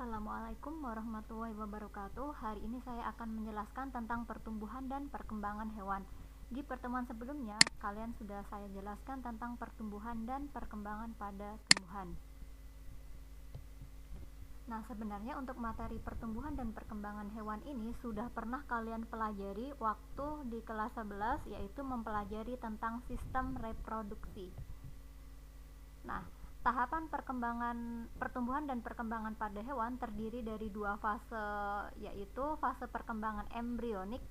Assalamualaikum warahmatullahi wabarakatuh. Hari ini saya akan menjelaskan tentang pertumbuhan dan perkembangan hewan. Di pertemuan sebelumnya, kalian sudah saya jelaskan tentang pertumbuhan dan perkembangan pada tumbuhan. Nah, sebenarnya untuk materi pertumbuhan dan perkembangan hewan ini sudah pernah kalian pelajari waktu di kelas 11, yaitu mempelajari tentang sistem reproduksi. Nah, tahapan pertumbuhan dan perkembangan pada hewan terdiri dari dua fase, yaitu fase perkembangan embrionik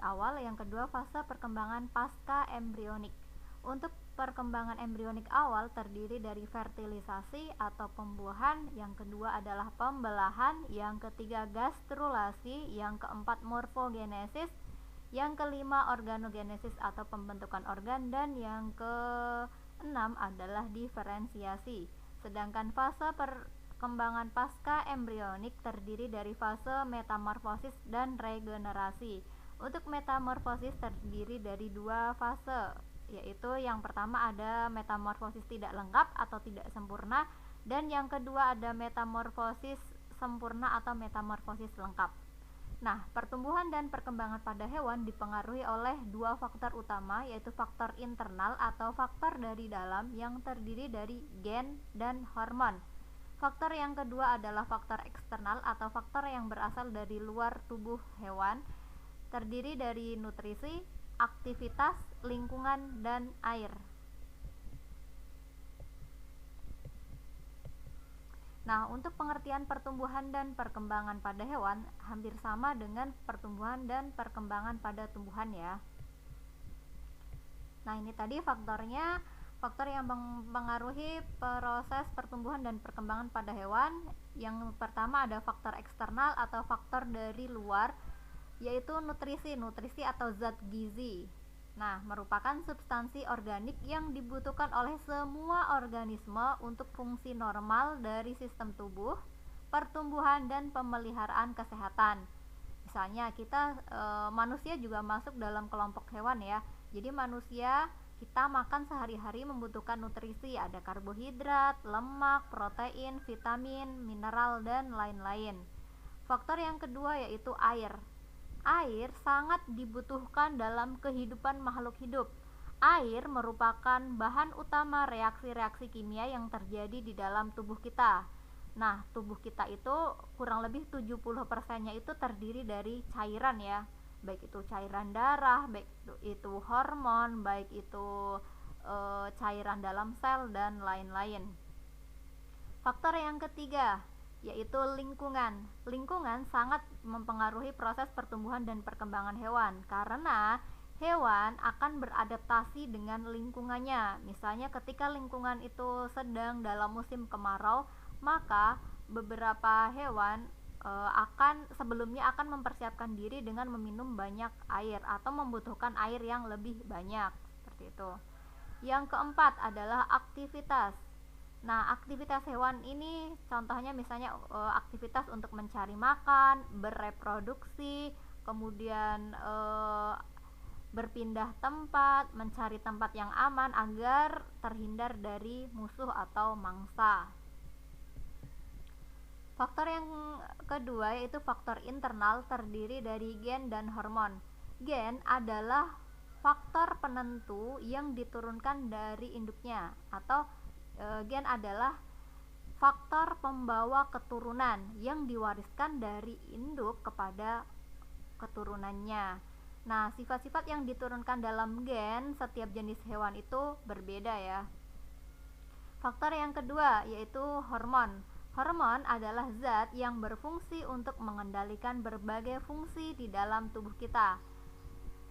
awal, yang kedua fase perkembangan pasca embrionik. Untuk perkembangan embrionik awal terdiri dari fertilisasi atau pembuahan, yang kedua adalah pembelahan, yang ketiga gastrulasi, yang keempat morfogenesis, yang kelima organogenesis atau pembentukan organ, dan yang keenam adalah diferensiasi. Sedangkan fase perkembangan pasca embrionik terdiri dari fase metamorfosis dan regenerasi. Untuk metamorfosis terdiri dari dua fase, yaitu yang pertama ada metamorfosis tidak lengkap atau tidak sempurna, dan yang kedua ada metamorfosis sempurna atau metamorfosis lengkap. Nah, pertumbuhan dan perkembangan pada hewan dipengaruhi oleh dua faktor utama, yaitu faktor internal atau faktor dari dalam yang terdiri dari gen dan hormon. Faktor yang kedua adalah faktor eksternal atau faktor yang berasal dari luar tubuh hewan, terdiri dari nutrisi, aktivitas, lingkungan, dan air. Nah, untuk pengertian pertumbuhan dan perkembangan pada hewan hampir sama dengan pertumbuhan dan perkembangan pada tumbuhan ya. Nah, ini tadi faktornya, faktor yang mempengaruhi proses pertumbuhan dan perkembangan pada hewan. Yang pertama ada faktor eksternal atau faktor dari luar, yaitu nutrisi atau zat gizi. Nah, merupakan substansi organik yang dibutuhkan oleh semua organisme untuk fungsi normal dari sistem tubuh, pertumbuhan, dan pemeliharaan kesehatan. Misalnya kita manusia juga masuk dalam kelompok hewan ya. Jadi manusia kita makan sehari-hari membutuhkan nutrisi, ada karbohidrat, lemak, protein, vitamin, mineral, dan lain-lain. Faktor yang kedua yaitu air. Air sangat dibutuhkan dalam kehidupan makhluk hidup. Air merupakan bahan utama reaksi-reaksi kimia yang terjadi di dalam tubuh kita. Nah, tubuh kita itu kurang lebih 70%-nya itu terdiri dari cairan ya. Baik itu cairan darah, baik itu hormon, baik itu cairan dalam sel, dan lain-lain. Faktor yang ketiga yaitu lingkungan. Lingkungan sangat mempengaruhi proses pertumbuhan dan perkembangan hewan karena hewan akan beradaptasi dengan lingkungannya. Misalnya ketika lingkungan itu sedang dalam musim kemarau, maka beberapa hewan sebelumnya akan mempersiapkan diri dengan meminum banyak air atau membutuhkan air yang lebih banyak, seperti itu. Yang keempat adalah aktivitas. Nah, aktivitas hewan ini contohnya misalnya aktivitas untuk mencari makan, bereproduksi, kemudian berpindah tempat, mencari tempat yang aman agar terhindar dari musuh atau mangsa. Faktor yang kedua yaitu faktor internal, terdiri dari gen dan hormon. Gen adalah faktor penentu yang diturunkan dari induknya, atau gen adalah faktor pembawa keturunan yang diwariskan dari induk kepada keturunannya. Nah, sifat-sifat yang diturunkan dalam gen setiap jenis hewan itu berbeda ya. Faktor yang kedua yaitu hormon. Hormon adalah zat yang berfungsi untuk mengendalikan berbagai fungsi di dalam tubuh kita.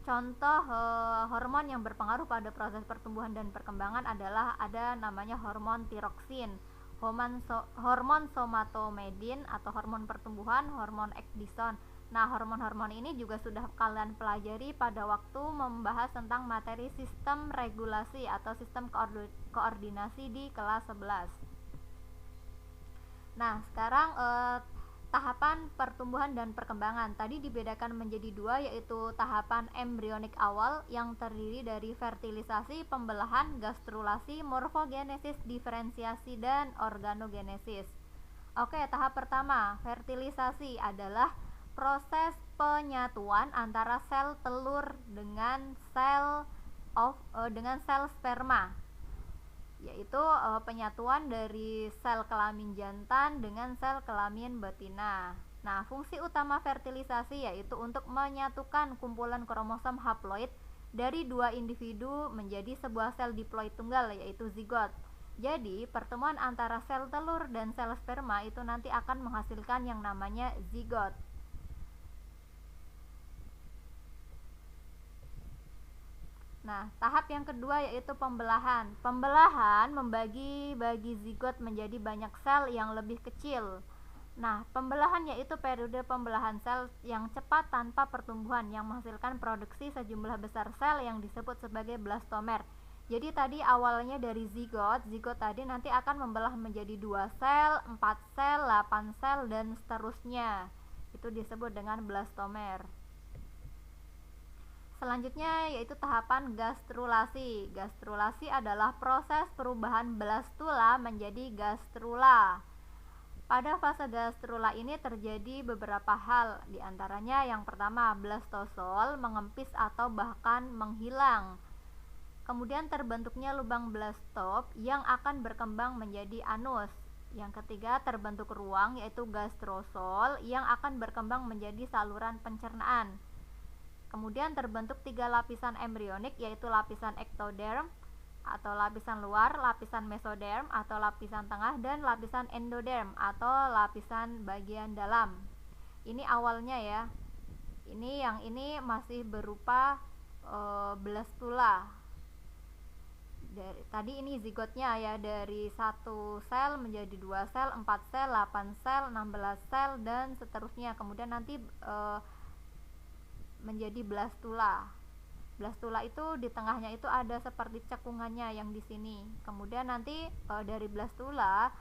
Contoh hormon yang berpengaruh pada proses pertumbuhan dan perkembangan adalah ada namanya hormon tiroksin, hormon somatomedin atau hormon pertumbuhan, hormon ecdison. Nah, hormon-hormon ini juga sudah kalian pelajari pada waktu membahas tentang materi sistem regulasi atau sistem koordinasi di kelas 11. Nah, sekarang tahapan pertumbuhan dan perkembangan tadi dibedakan menjadi dua, yaitu tahapan embrionik awal yang terdiri dari fertilisasi, pembelahan, gastrulasi, morfogenesis, diferensiasi, dan organogenesis. Oke, tahap pertama, fertilisasi adalah proses penyatuan antara sel telur dengan sel sperma, yaitu penyatuan dari sel kelamin jantan dengan sel kelamin betina. Nah, fungsi utama fertilisasi yaitu untuk menyatukan kumpulan kromosom haploid dari dua individu menjadi sebuah sel diploid tunggal, yaitu zigot. Jadi, pertemuan antara sel telur dan sel sperma itu nanti akan menghasilkan yang namanya zigot. Nah, tahap yang kedua yaitu pembelahan. Pembelahan membagi zigot menjadi banyak sel yang lebih kecil. Nah, pembelahan yaitu periode pembelahan sel yang cepat tanpa pertumbuhan yang menghasilkan produksi sejumlah besar sel yang disebut sebagai blastomer. Jadi tadi awalnya dari zigot tadi nanti akan membelah menjadi 2 sel, 4 sel, 8 sel, dan seterusnya. Itu disebut dengan blastomer. Selanjutnya yaitu tahapan gastrulasi. Gastrulasi adalah proses perubahan blastula menjadi gastrula. Pada fase gastrula ini terjadi beberapa hal, diantaranya yang pertama blastosol mengempis atau bahkan menghilang. Kemudian terbentuknya lubang blastop yang akan berkembang menjadi anus. Yang ketiga terbentuk ruang yaitu gastrosol yang akan berkembang menjadi saluran pencernaan. Kemudian terbentuk 3 lapisan embrionik yaitu lapisan ektoderm atau lapisan luar, lapisan mesoderm atau lapisan tengah, dan lapisan endoderm atau lapisan bagian dalam. Ini awalnya ya. Yang ini masih berupa blastula. Tadi ini zigotnya ya, dari 1 sel menjadi 2 sel, 4 sel, 8 sel, 16 sel, dan seterusnya. Kemudian nanti menjadi blastula. Blastula itu di tengahnya itu ada seperti cekungannya yang di sini. Kemudian nanti dari blastula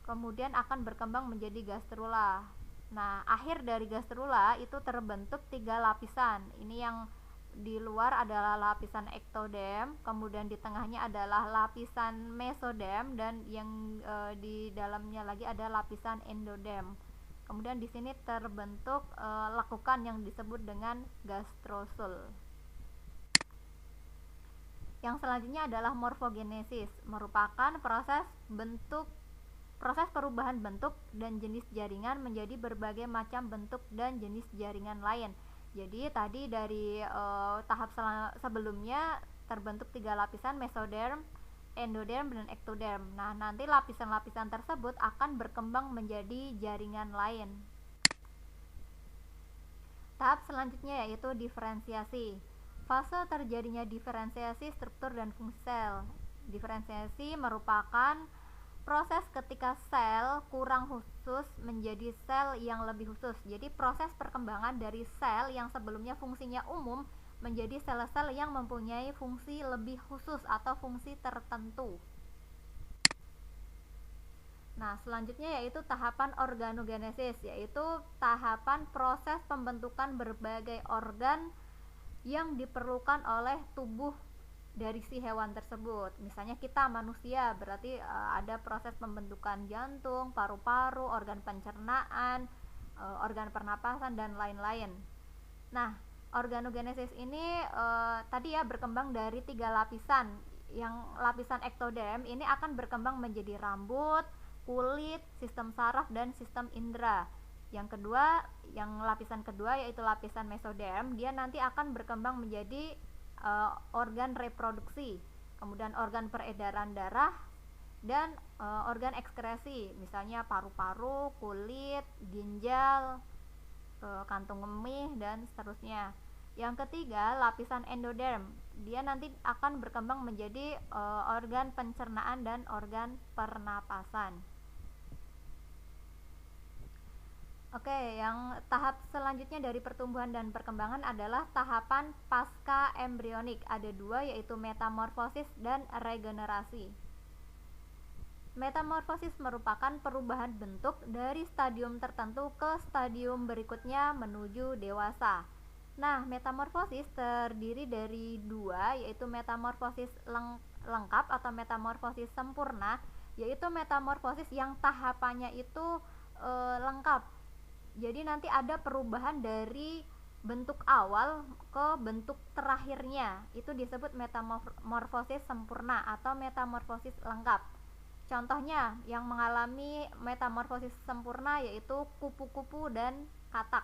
kemudian akan berkembang menjadi gastrula. Nah, akhir dari gastrula itu terbentuk 3 lapisan. Ini yang di luar adalah lapisan ektoderm, kemudian di tengahnya adalah lapisan mesoderm, dan yang di dalamnya lagi ada lapisan endoderm. Kemudian di sini terbentuk lekukan yang disebut dengan gastrosul. Yang selanjutnya adalah morfogenesis, merupakan proses perubahan bentuk dan jenis jaringan menjadi berbagai macam bentuk dan jenis jaringan lain. Jadi tadi dari tahap sebelumnya terbentuk 3 lapisan, mesoderm, endoderm, dan ektoderm. Nah, nanti lapisan-lapisan tersebut akan berkembang menjadi jaringan lain. Tahap selanjutnya yaitu diferensiasi. Fase terjadinya diferensiasi struktur dan fungsi sel. Diferensiasi merupakan proses ketika sel kurang khusus menjadi sel yang lebih khusus. Jadi proses perkembangan dari sel yang sebelumnya fungsinya umum menjadi sel-sel yang mempunyai fungsi lebih khusus atau fungsi tertentu. Nah, selanjutnya yaitu tahapan organogenesis, yaitu tahapan proses pembentukan berbagai organ yang diperlukan oleh tubuh dari si hewan tersebut. Misalnya kita manusia, berarti ada proses pembentukan jantung, paru-paru, organ pencernaan, organ pernapasan, dan lain-lain. Nah, organogenesis ini tadi ya berkembang dari 3 lapisan. Yang lapisan ektoderm ini akan berkembang menjadi rambut, kulit, sistem saraf, dan sistem indera. Yang kedua, yang lapisan kedua yaitu lapisan mesoderm, dia nanti akan berkembang menjadi organ reproduksi, kemudian organ peredaran darah, dan organ ekskresi, misalnya paru-paru, kulit, ginjal, kantung kemih, dan seterusnya. Yang ketiga, lapisan endoderm, dia nanti akan berkembang menjadi organ pencernaan dan organ pernapasan. Oke, yang tahap selanjutnya dari pertumbuhan dan perkembangan adalah tahapan pasca embrionik. Ada 2, yaitu metamorfosis dan regenerasi. Metamorfosis merupakan perubahan bentuk dari stadium tertentu ke stadium berikutnya menuju dewasa. Nah, metamorfosis terdiri dari 2, yaitu metamorfosis lengkap atau metamorfosis sempurna yaitu metamorfosis yang tahapannya itu lengkap. Jadi nanti ada perubahan dari bentuk awal ke bentuk terakhirnya, itu disebut metamorfosis sempurna atau metamorfosis lengkap. Contohnya yang mengalami metamorfosis sempurna yaitu kupu-kupu dan katak.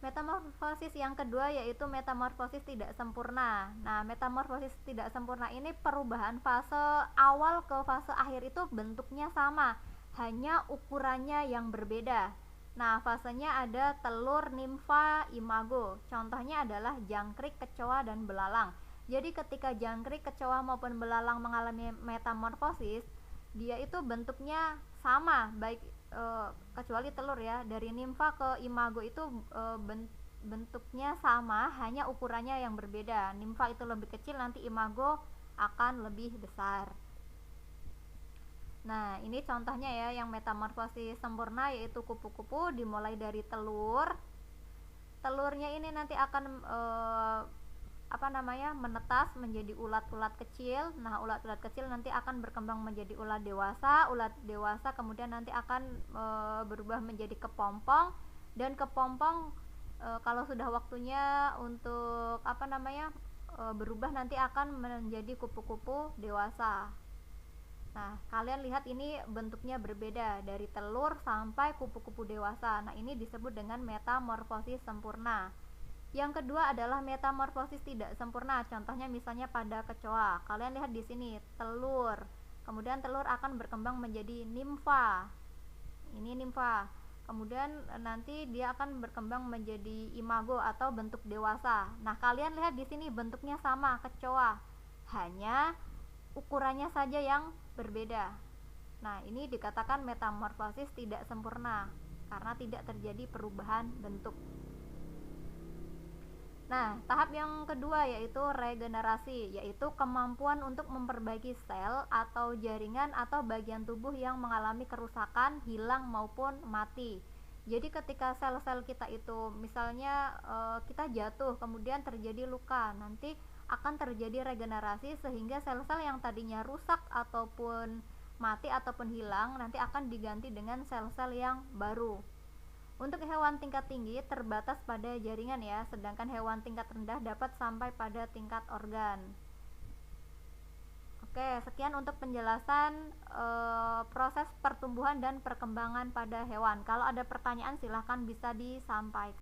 Metamorfosis yang kedua yaitu metamorfosis tidak sempurna. Nah, metamorfosis tidak sempurna ini perubahan fase awal ke fase akhir itu bentuknya sama, hanya ukurannya yang berbeda. Nah, fasenya ada telur, nimfa, imago. Contohnya adalah jangkrik, kecoa, dan belalang. Jadi ketika jangkrik, kecoa maupun belalang mengalami metamorfosis, dia itu bentuknya sama, baik kecuali telur ya, dari nimfa ke imago itu bentuknya sama, hanya ukurannya yang berbeda. Nimfa itu lebih kecil, nanti imago akan lebih besar. Nah, ini contohnya ya yang metamorfosis sempurna, yaitu kupu-kupu dimulai dari telur. Telurnya ini nanti akan menetas menjadi ulat-ulat kecil. Nah, ulat-ulat kecil nanti akan berkembang menjadi ulat dewasa. Ulat dewasa kemudian nanti akan berubah menjadi kepompong, dan kepompong kalau sudah waktunya untuk berubah nanti akan menjadi kupu-kupu dewasa. Nah, kalian lihat ini bentuknya berbeda dari telur sampai kupu-kupu dewasa. Nah, ini disebut dengan metamorfosis sempurna. Yang kedua adalah metamorfosis tidak sempurna. Contohnya misalnya pada kecoa. Kalian lihat di sini telur. Kemudian telur akan berkembang menjadi nimfa. Ini nimfa. Kemudian nanti dia akan berkembang menjadi imago atau bentuk dewasa. Nah, kalian lihat di sini bentuknya sama kecoa. Hanya ukurannya saja yang berbeda. Nah, ini dikatakan metamorfosis tidak sempurna karena tidak terjadi perubahan bentuk. Nah, tahap yang kedua yaitu regenerasi, yaitu kemampuan untuk memperbaiki sel atau jaringan atau bagian tubuh yang mengalami kerusakan, hilang maupun mati. Jadi ketika sel-sel kita itu misalnya kita jatuh kemudian terjadi luka, nanti akan terjadi regenerasi sehingga sel-sel yang tadinya rusak ataupun mati ataupun hilang nanti akan diganti dengan sel-sel yang baru. Untuk hewan tingkat tinggi terbatas pada jaringan ya, sedangkan hewan tingkat rendah dapat sampai pada tingkat organ. Oke, sekian untuk penjelasan proses pertumbuhan dan perkembangan pada hewan. Kalau ada pertanyaan silahkan bisa disampaikan.